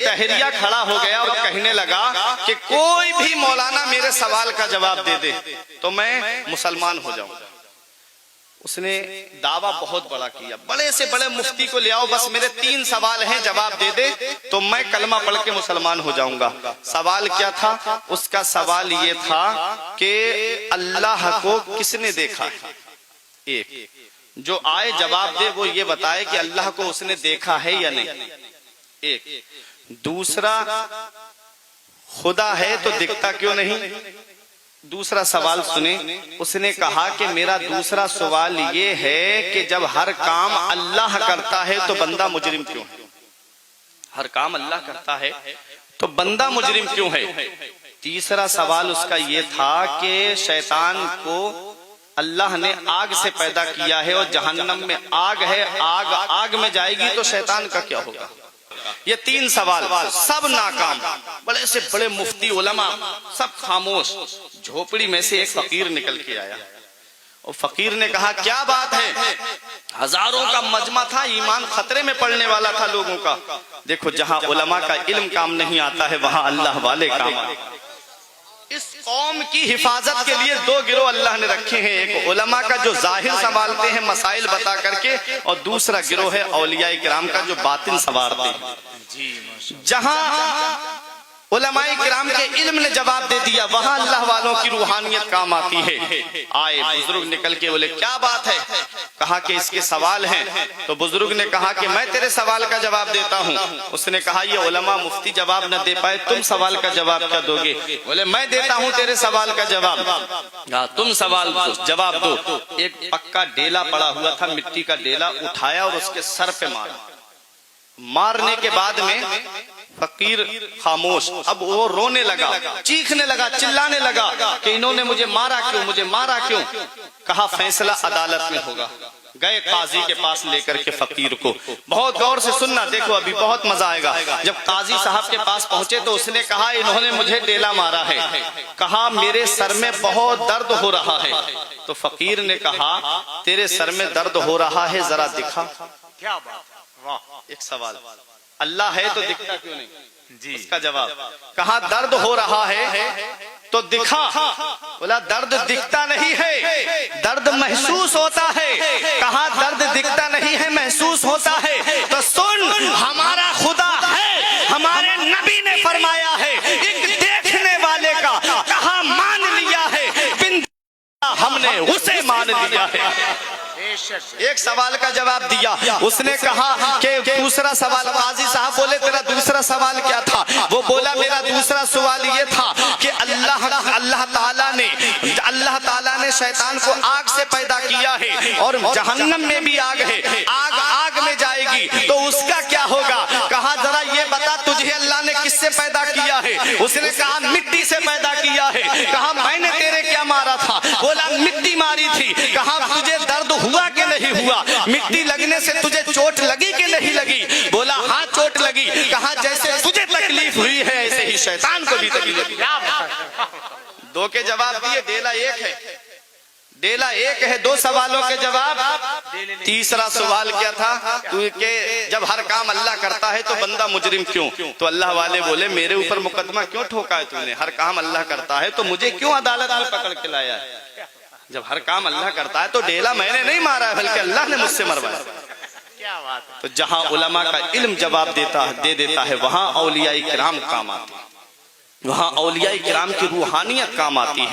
بحریہ کھڑا ہو گیا اور کہنے لگا کہ کوئی بھی مولانا میرے سوال کا جواب دے دے تو میں مسلمان ہو جاؤں گا۔ اس نے دعویٰ بہت بڑا کیا، بڑے سے بڑے مفتی کو لے آؤ، بس میرے 3 سوال ہیں، جواب دے دے تو میں کلمہ پڑھ کے مسلمان ہو جاؤں گا۔ سوال کیا تھا؟ اس کا سوال یہ تھا کہ اللہ کو کس نے دیکھا ہے؟ ایک جو آئے جواب دے وہ یہ بتائے کہ اللہ کو اس نے دیکھا ہے یا نہیں، ایک۔ دوسرا خدا ہے تو دکھتا کیوں نہیں؟ دوسرا سوال سنیں، اس نے کہا کہ میرا دوسرا سوال یہ ہے کہ جب ہر کام اللہ کرتا ہے تو بندہ مجرم کیوں ہے؟ ہر کام اللہ کرتا ہے تو بندہ مجرم کیوں ہے؟ تیسرا سوال اس کا یہ تھا کہ شیطان کو اللہ نے آگ سے پیدا کیا ہے اور جہنم میں آگ ہے، آگ میں جائے گی تو شیطان کا کیا ہوگا؟ یہ 3 سوال سب ناکام۔ بڑے سے بڑے مفتی علماء سب خاموش۔ جھوپڑی میں سے ایک فقیر نکل کے آیا اور فقیر نے کہا کیا بات ہے؟ ہزاروں کا مجمع تھا، ایمان خطرے میں پڑنے والا تھا لوگوں کا۔ دیکھو جہاں علماء کا علم کام نہیں آتا ہے وہاں اللہ والے کام آتے ہیں۔ اس قوم کی حفاظت کے لیے 2 گروہ اللہ نے رکھے ہیں، ایک علماء کا جو ظاہر سنبھالتے ہیں مسائل بتا کر کے، اور دوسرا گروہ ہے اولیاء کرام کا جو باطن سنوارتے ہیں۔ جہاں علماء کرام کے علم نے جواب دے دیا وہاں اللہ والوں کی روحانیت کام آتی ہے۔ آئے بزرگ نکل کے بولے کیا بات ہے؟ کہا کہ اس کے سوال ہیں۔ تو بزرگ نے کہا کہ میں تیرے سوال کا جواب دیتا ہوں۔ اس نے کہا یہ علماء مفتی جواب نہ دے پائے، تم سوال کا جواب کیا دو گے؟ بولے میں دیتا ہوں تیرے سوال کا جواب۔ تم سوال جواب دو۔ ایک پکا ڈیلا پڑا ہوا تھا، مٹی کا ڈیلا اٹھایا اور اس کے سر پہ مارا۔ مارنے کے بعد میں فقیر خاموش، اب وہ رونے لگا، چیخنے لگا، چلانے لگا کہ انہوں نے مجھے مارا کیوں، مجھے مارا کیوں؟ کہا فیصلہ عدالت میں ہوگا۔ گئے قاضی کے پاس لے کر کے فقیر کو، بہت غور سے سننا، دیکھو ابھی بہت مزہ آئے گا۔ جب قاضی صاحب کے پاس پہنچے تو اس نے کہا انہوں نے مجھے ڈیلا مارا ہے، کہا میرے سر میں بہت درد ہو رہا ہے۔ تو فقیر نے کہا تیرے سر میں درد ہو رہا ہے ذرا دکھا۔ کیا بات، واہ، ایک سوال، اللہ ہے تو دکھتا کیوں نہیں؟ جی اس کا جواب کہا درد ہو رہا ہے تو دکھا۔ بولا درد دکھتا نہیں ہے، درد محسوس ہوتا ہے۔ کہا درد دکھتا نہیں ہے، محسوس ہوتا ہے تو سن ہمارا خدا ہے، ہمارے نبی نے فرمایا ہے ایک دیکھنے والے کا کہا مان لیا ہے، ہم نے اسے مان لیا ہے۔ ایک سوال کا جواب دیا۔ اس نے کہا کہ دوسرا سوال، قاضی صاحب بولے تیرا دوسرا سوال کیا تھا؟ وہ بولا میرا دوسرا سوال یہ تھا کہ اللہ تعالیٰ نے شیطان کو آگ سے پیدا کیا ہے اور جہنم میں بھی آگ ہے، آگ میں جائے گی تو اس کا کیا ہوگا؟ کہا ذرا یہ بتا تجھے اللہ نے کس سے پیدا کیا ہے؟ اس نے کہا مٹی سے پیدا کیا ہے۔ کہا میں نے تیرے کیا مارا تھا؟ بولا مٹی ماری تھی۔ کہا تجھے درد ہوا کہ نہیں ہوا؟ مٹی لگنے سے تجھے چوٹ لگی کہ نہیں لگی؟ بولا ہاں چوٹ لگی۔ کہا جیسے تجھے تکلیف ہوئی ہے ایسے ہی شیطان کو بھی تکلیف ہوئی۔ 2 کے جواب دیے، ڈیلا ایک ہے، ڈیلا ایک ہے، 2 سوالوں کے جواب۔ تیسرا سوال کیا تھا کہ جب ہر کام اللہ کرتا ہے تو بندہ مجرم کیوں؟ تو اللہ والے بولے میرے اوپر مقدمہ کیوں ٹھوکا ہے تم نے؟ ہر کام اللہ کرتا ہے تو مجھے کیوں عدالت میں پکڑ کے لایا ہے؟ جب ہر کام اللہ کرتا ہے تو ڈیلا میں نے نہیں مارا ہے بلکہ اللہ نے مجھ سے مروایا۔ تو جہاں علماء کا علم جواب دے دیتا ہے وہاں اولیاء کرام کام آتے ہیں، وہاں اولیاء کرام کی روحانیت کام آتی ہے۔